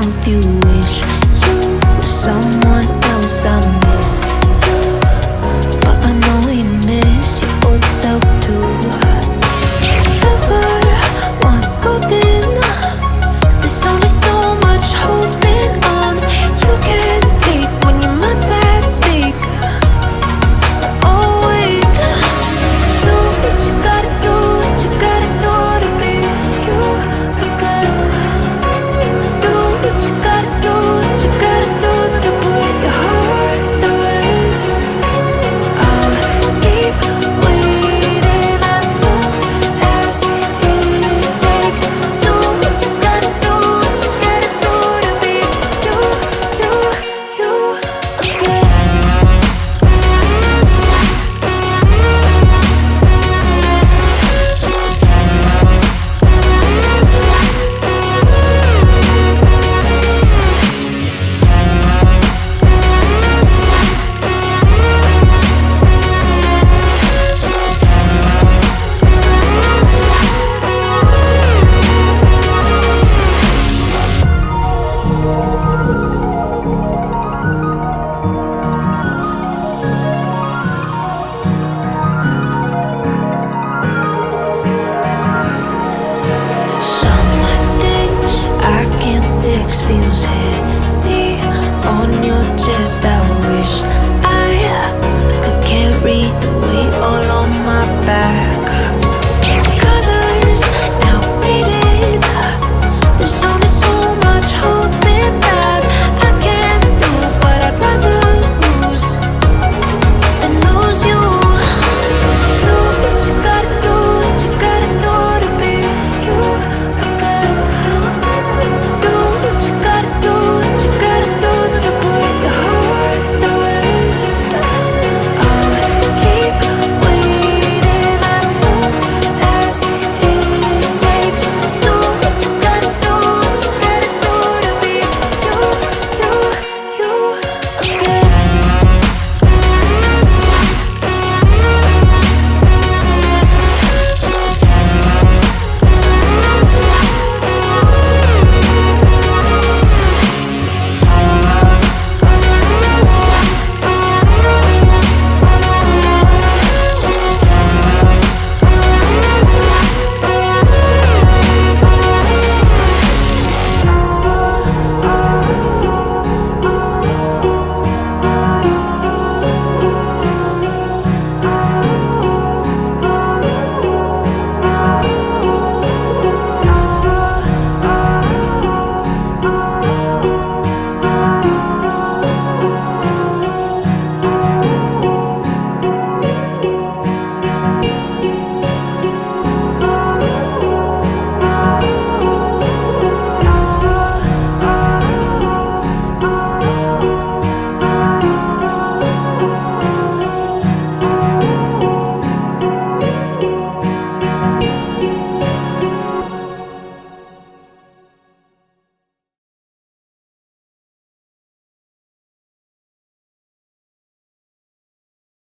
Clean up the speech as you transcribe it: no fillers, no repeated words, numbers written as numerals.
month you wish you were someone else. I miss you, but I know you miss your old self too. Silver once golden, there's only so much holding on. You can't take when your mind's at stake. Oh wait, do what you gotta do, what you gotta do to be you again. Do what you gotta do, what you gotta do to put your heart to rest. I'll keep waiting as long as it takes. Do what you gotta do, what you gotta do to be you again. Some things I can't fix feels heavy on your chest.